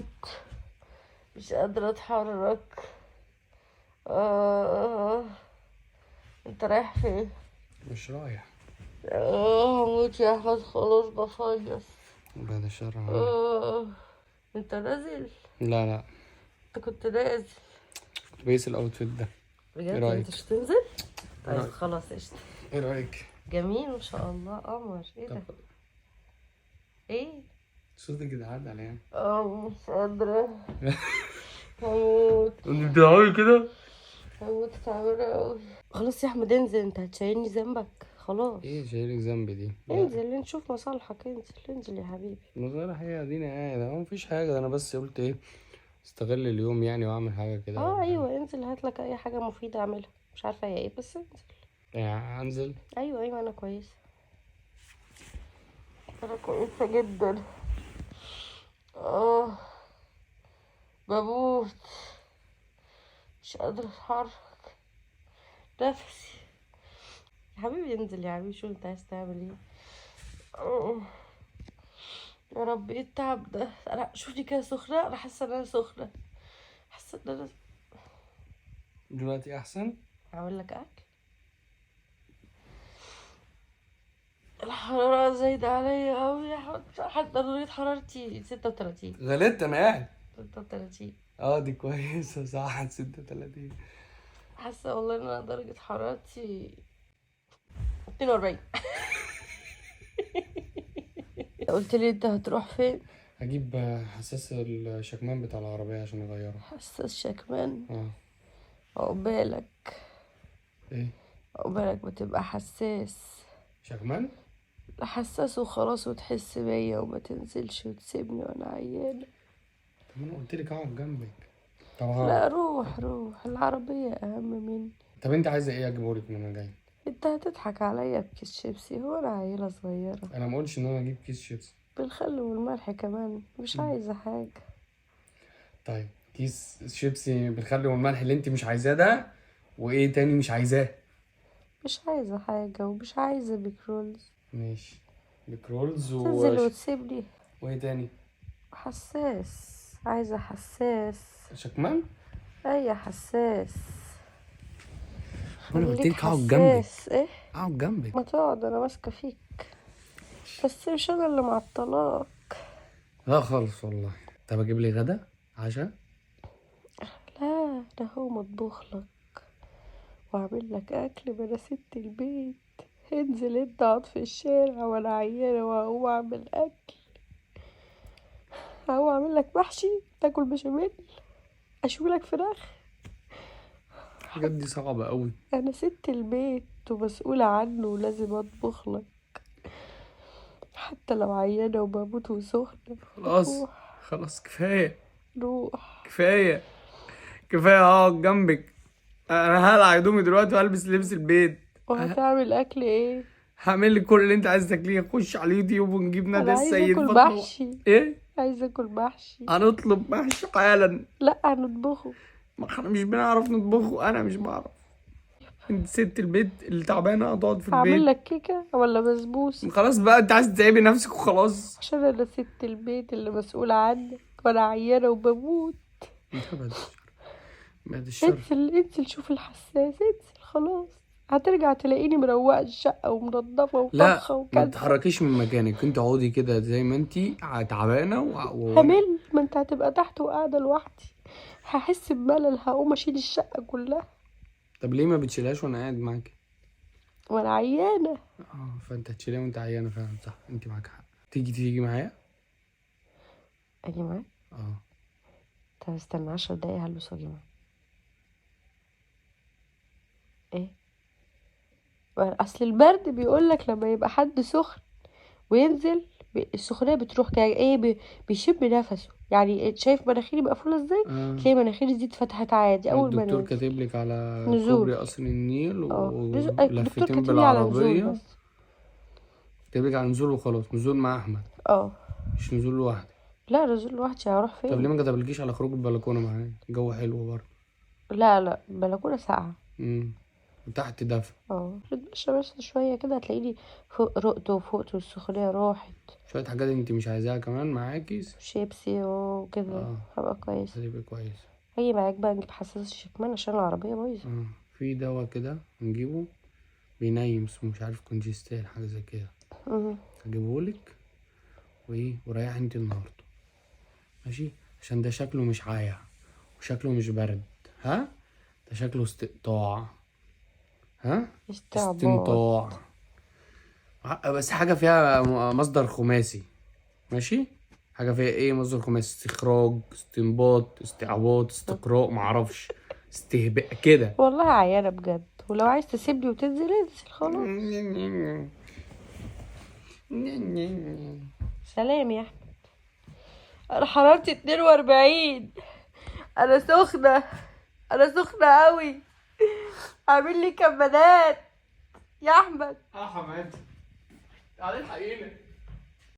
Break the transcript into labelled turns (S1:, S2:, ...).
S1: بموت، مش قادرة اتحرك. آه. انت رايح فين؟
S2: مش رايح.
S1: هموت يا احمد، خلاص بفيص.
S2: بعد الشر عنك.
S1: انت نازل؟
S2: لا لا،
S1: انت كنت نازل
S2: كنت بقيس الاوتفيت ده.
S1: بجد؟
S2: ايه
S1: انت
S2: رايك؟
S1: مش تنزل؟
S2: ايه
S1: طيب
S2: رايك؟
S1: خلاص قشطة.
S2: ايه رايك؟
S1: جميل ما شاء الله، قمر. ايه ده؟
S2: طب
S1: ايه؟
S2: صوتك كده عدى عليا.
S1: مش قادرة. هموت.
S2: انت بتلعبي كده؟
S1: هموت، تعبانة اوي. خلاص يا احمد انزل، انت هتشيلني ذنبك خلاص.
S2: ايه شايلك ذنبي دي؟ لا
S1: انزل نشوف مصالحك، انزل انزل يا حبيبي.
S2: من غير حاجه، اديني قاعد اهو، مفيش حاجه. انا بس قلت ايه، استغل اليوم يعني واعمل حاجه كده ولا حاجه.
S1: ايوه انزل، هاتلك اي حاجة مفيدة اعملها، مش عارفة هي ايه بس انزل.
S2: يعني انزل؟
S1: ايوه انا كويسة، انا كويسة جدا. اه بموت، مش قادرة اتحرك، نفسي. يا حبيبي انزل يا حبيبي، شو انت عايز تعمل ايه؟ يا رب ايه التعب ده؟ انا شوفني كده سخنة، انا حاسة ان انا سخنة، حاسة ان انا.
S2: دلوقتي احسن؟
S1: هعمل لك اكل. الحرارة زايدة عليا اوي يا احمد، حتى درجة حرارتي 36.
S2: غلطت، انا قاعد.
S1: 36.
S2: اه دي كويسه صح، 36.
S1: حاسة والله ان انا درجة حرارتي 42. قلت لي انت هتروح فين؟
S2: هجيب حساس الشكمان بتاع العربيه عشان اغيره.
S1: حساس شكمان؟
S2: اه.
S1: عقبالك،
S2: ايه؟
S1: عقبالك بتبقى حساس.
S2: شكمان؟
S1: حساس وخلاص، وتحس بيا وما تنزلش وتسيبني وانا عيانة.
S2: طب انا قلت لك اقعد جنبك. طب ها.
S1: لا روح، العربية اهم مني.
S2: طب انت عايزه ايه اجيبهولك وانا جاي؟
S1: انت هتضحك عليا بكيس شيبسي؟ هو انا عيلة صغيرة؟
S2: انا ما قلتش ان انا اجيب كيس شيبسي.
S1: بالخل والملح كمان، مش عايزة حاجة.
S2: طيب كيس شيبسي بالخل والملح اللي انت مش عايزاه ده، وايه تاني مش عايزاه؟
S1: مش عايزة حاجة، ومش عايزة بيكرولز.
S2: ماشي. بيكرولز
S1: تنزل وتسيبني.
S2: وايه تاني؟
S1: حساس، عايزة حساس.
S2: شكمان؟
S1: اي حساس.
S2: وانا قلت
S1: خليك
S2: لك اقعد جنبك.
S1: حساس. ايه؟
S2: اقعد جنبك.
S1: ما تقعد، انا ماسكة فيك، بس مش انا اللي معطلاك.
S2: لا خالص والله. طب اجيب لي غدا عشاء؟
S1: لا ده هو مطبوخ لك واعمل لك اكل، ما انا ست البيت. انزل انت اقعد في الشارع وانا عيانة، وهو اعمل اكل. هو اعمل لك محشي تاكل بشاميل، اشوي لك فراخ.
S2: الحاجات دي صعبة قوي.
S1: انا ست البيت ومسؤولة عنه، ولازم اطبخ لك حتى لو عيانة وبموت وسخنة.
S2: خلاص
S1: روح
S2: خلاص كفاية.
S1: روح.
S2: كفاية. كفاية اقعد جنبك. انا هقلع هدومي دلوقتي والبس لبس البيت.
S1: وهتعمل اكل ايه؟
S2: هعمل لك كل اللي انت عايز تاكليه. خش على اليوتيوب ونجيب نادية
S1: انا عايزة
S2: السيد
S1: اكل
S2: فاطمة.
S1: محشي،
S2: ايه؟
S1: عايزة اكل محشي.
S2: هنطلب محشي حالا.
S1: لا هنطبخه.
S2: ما احنا مش بنعرف نطبخه، انا مش بعرف. انت ست البيت اللي تعبانة هتقعد في
S1: هعمل
S2: البيت.
S1: لك كيكة ولا بسبوسة؟
S2: خلاص بقى، انت عايز تتعبي نفسك وخلاص.
S1: عشان انا ست البيت اللي مسؤولة عنك وانا عيانة وبموت.
S2: انت بعد الشر. بعد الشر.
S1: انزل شوف الحساس، انزل خلاص. هترجع تلاقيني مروقة الشقة ومنضفة
S2: لا
S1: وطبخة
S2: ما
S1: وكنسة.
S2: تتحركيش من مكانك، انت اقعدي كده زي ما انت تعبانه
S1: همل، ما انت هتبقى تحت وقاعدة لوحدي، هحس بملل، هقوم اشيل الشقة كلها
S2: طب ليه ما بتشيلهاش وانا قاعد معاكي؟
S1: وانا عيانة.
S2: اه فانت هتشيلها وانت عيانه فعلا، صح، انت معاك حق. تيجي معايا؟
S1: اجي معاك؟
S2: اه.
S1: طب استنى 10 دقايق هلبس واجي معاك. ايه؟ اصل البرد بيقولك لما يبقى حد سخن وينزل، السخونية بتروح كده، ايه بيشم نفسه. يعني شايف مناخيري مقفولة ازاي؟ تلاقي مناخيري دي اتفتحت عادي اول ما
S2: الدكتور
S1: ننزل.
S2: كاتب لك على
S1: نزول.
S2: كوبري قصر النيل
S1: الدكتور
S2: ولفتين
S1: كاتب لي على نزول
S2: بالعربيه.
S1: بس.
S2: كاتب لك على نزول وخلاص، نزول مع احمد
S1: اه.
S2: مش نزول لوحدك.
S1: لا نزول لوحدي، هروح
S2: طب ليه
S1: فين؟
S2: ما كتبلكيش على خروج البلكونه معايا؟ الجو حلو برضه.
S1: لا البلكونة ساقعة.
S2: وتحت دفى.
S1: اتمشى بس شوية كده هتلاقيني فوق رقت وفوقت والسخونية راحت.
S2: شوية حاجات انت مش عايزاها كمان معاكي.
S1: شيبسي وكده هبقى كويس.
S2: هتبقى كويس.
S1: هاجي معاك بقى نجيب حساس الشكمان عشان العربية بايظة.
S2: في دواء كده نجيبه بينيم اسمه مش عارف كونجستال حاجة زي كده. هجيبهولك وريحي انت النهارده ماشي، عشان ده شكله مش عايع وشكله مش برد. ده شكله استقطاع. استنطاع. بس حاجة فيها مصدر خماسي ماشي. حاجة فيها ايه مصدر خماسي؟ استخراج، استنباط، استعباط، استقراء، معرفش، استهباء كده.
S1: والله عيانة بجد، ولو عايز تسيبني وتنزل انزل خلاص. سلام يا احمد. انا حرارتي 42. انا سخنة قوي. عامل لي كمادات يا احمد.
S2: حماد تعالي الحقيقة.